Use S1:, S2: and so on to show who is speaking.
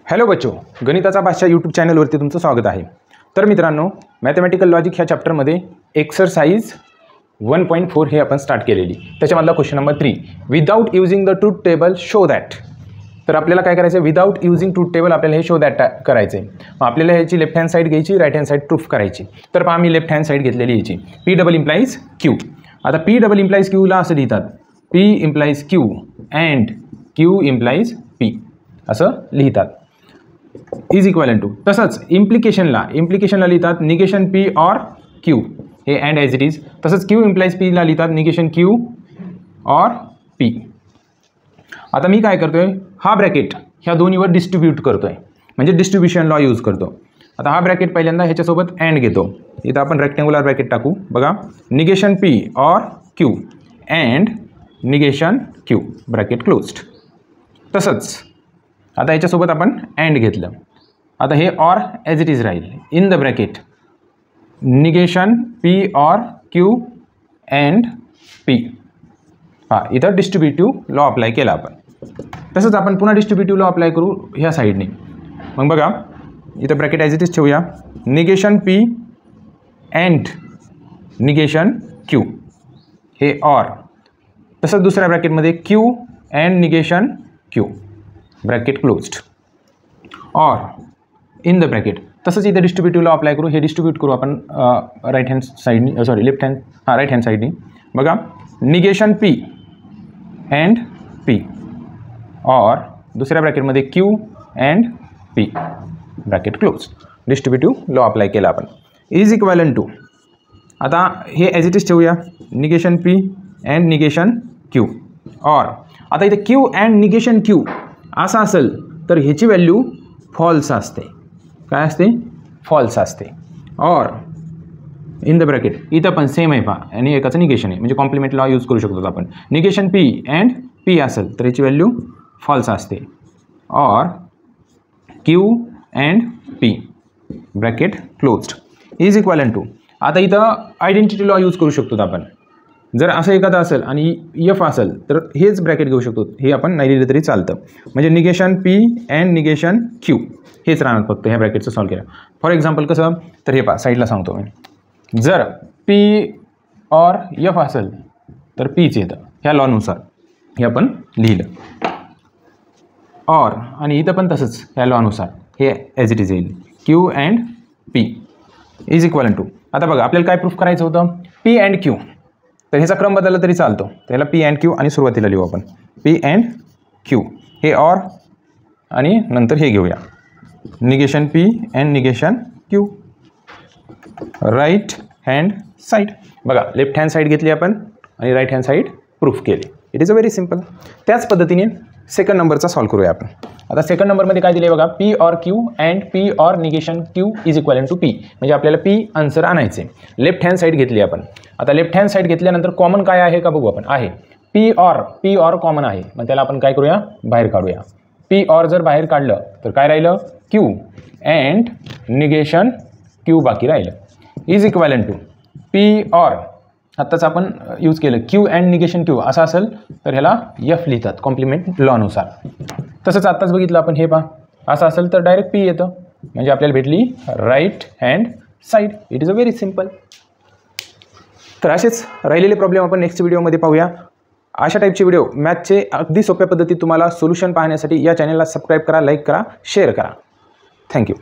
S1: Hello बच्चो, गणिताचा भाषा यूट्यूब चॅनलवरती तुमचं स्वागत आहे। तर मित्रांनो, मॅथमॅटिकल लॉजिक ह्या चॅप्टरमध्ये एक्सरसाइज 1.4 हे आपण स्टार्ट केलेली। त्याच्यामधला question number 3, without using the truth table show that. तर आपल्याला काय करायचं, विदाउट यूजिंग ट्रूथ टेबल आपल्याला हे शो दॅट करायचं आहे। मग आपल्याला ह्याची लेफ्ट हँड साईड घ्यायची, राईट हँड साईड प्रूफ करायची। तर पहा मी लेफ्ट हँड साईड घेतलेली याची P डबल इम्प्लाइज Q। आता P डबल इम्प्लाइज Q ला असं लिहितात, P implies Q and Q implies P असं लिहितात, इज इक्वल टू। तसंच इम्प्लिकेशनला लिहितात निगेशन P और Q, हे अँड ॲज इट इज। तसंच Q इम्प्लाइज P ला लिहितात निगेशन Q और P। आता मी काय करतोय, हा ब्रॅकेट ह्या दोन्हीवर डिस्ट्रीब्यूट करतोय, म्हणजे डिस्ट्रीब्युशन लॉ यूज करतो। आता हा ब्रॅकेट पहिल्यांदा ह्याच्यासोबत अँड घेतो। इथं आपण रेक्टँग्युलर ब्रॅकेट टाकू, बघा negation P or Q and negation Q bracket closed. तसंच आता ह्याच्यासोबत आपण अँड घेतलं, आता हे और ॲज इट इज राहील in the bracket negation P or Q and P। हां, इथं डिस्ट्रीब्युटिव्ह लॉ अप्लाय केला आपण। तसंच आपण पुन्हा डिस्ट्रीब्युटिव्ह लॉ अप्लाय करू ह्या साईडने। मग बघा इथं ब्रॅकेट ॲज इट इज ठेवूया, negation P and negation Q हे और। तसंच दुसऱ्या ब्रॅकेटमध्ये Q and negation Q bracket closed और इन द ब्रॅकेट। तसंच इथे डिस्ट्रीब्युटिव्ह लॉ अप्लाय करू, हे डिस्ट्रीब्यूट करू आपण राईट हँड साईडनी, सॉरी लेफ्ट हँड, हां राईट हँड साईडनी। बघा निगेशन P अँड P और दुसऱ्या ब्रॅकेटमध्ये Q and P bracket close. Distributive law apply केला आपण, इज इक्वल टू। आता हे ॲज इट इज ठेवूया, negation P and negation Q और। आता इथे Q अँड निगेशन Q असं असेल तर ह्याची व्हॅल्यू फॉल्स असते। काय असते? फॉल्स असते। और इन द ब्रॅकेट इथं पण सेम आहे पहा, आणि एकाचं निगेशन आहे, म्हणजे कॉम्प्लिमेंट लॉ यूज करू शकतो आपण। निगेशन P अँड P असेल तर याची व्हॅल्यू फॉल्स असते, or Q and P bracket closed is equal to. आता इथं आयडेंटिटी लॉ यूज करू शकतो आपण। जर असं एखादं असेल आणि F असेल तर हेच ब्रॅकेट घेऊ शकतो, हे आपण नाही लिहिलं तरी चालतं। म्हणजे negation P and negation Q हेच राहणार फक्त ह्या ब्रॅकेटचं सॉल्व केलं। फॉर एक्झाम्पल कसं, तर हे पहा साईडला सांगतो मी, जर P और F असेल तर Pच येतं ह्या लॉनुसार, हे आपण लिहिलं। और आणि इथं पण तसंच ह्या लॉनुसार हे ॲज इट इज येईल, Q and P is equal to. आता बघा आपल्याला काय प्रूफ करायचं होतं, P अँड Q। तर ह्याचा क्रम बदलला तरी चालतो, त्याला P अँड Q आणि सुरुवातीला लिहू आपण P अँड Q, हे और आणि नंतर हे घेऊया negation P and negation Q right hand side. बघा लेफ्ट हँड साईड घेतली आपण आणि राईट हँड साईड प्रूफ केली। It is a very simple. त्याच पद्धतीने सेकंड नंबरचा सॉल्व करूया आपण। आता सेकंड नंबरमध्ये काय दिले बघा, P or Q and P or negation Q is equal to P, म्हणजे आपल्याला P आन्सर आणायचे। लेफ्ट हँड साईड घेतली आपण। आता लेफ्ट हँड साईड घेतल्यानंतर कॉमन काय आहे का बघू आपण, आहे P और कॉमन आहे, मग त्याला आपण काय करूया, बाहेर काढूया। P और जर बाहेर काढलं तर काय राहिलं, Q अँड निगेशन Q बाकी राहिलं, इज इक्वल टू P और आत्ताच आपण यूज केलं Q अँड निगेशन Q असं असेल तर ह्याला F लिहितात कॉम्प्लिमेंट लॉनुसार। तसंच आत्ताच बघितलं आपण, हे पहा असं असेल तर डायरेक्ट P येतं, म्हणजे आपल्याला भेटली right hand side. It is a very simple. तर असेच राहिलेले प्रॉब्लेम आपण नेक्स्ट व्हिडिओमध्ये पाहूया। अशा टाईपचे व्हिडिओ मॅथचे अगदी सोप्या पद्धतीत तुम्हाला सोल्युशन पाहण्यासाठी या चॅनलला सबस्क्राईब करा, लाईक करा, शेअर करा। थँक्यू।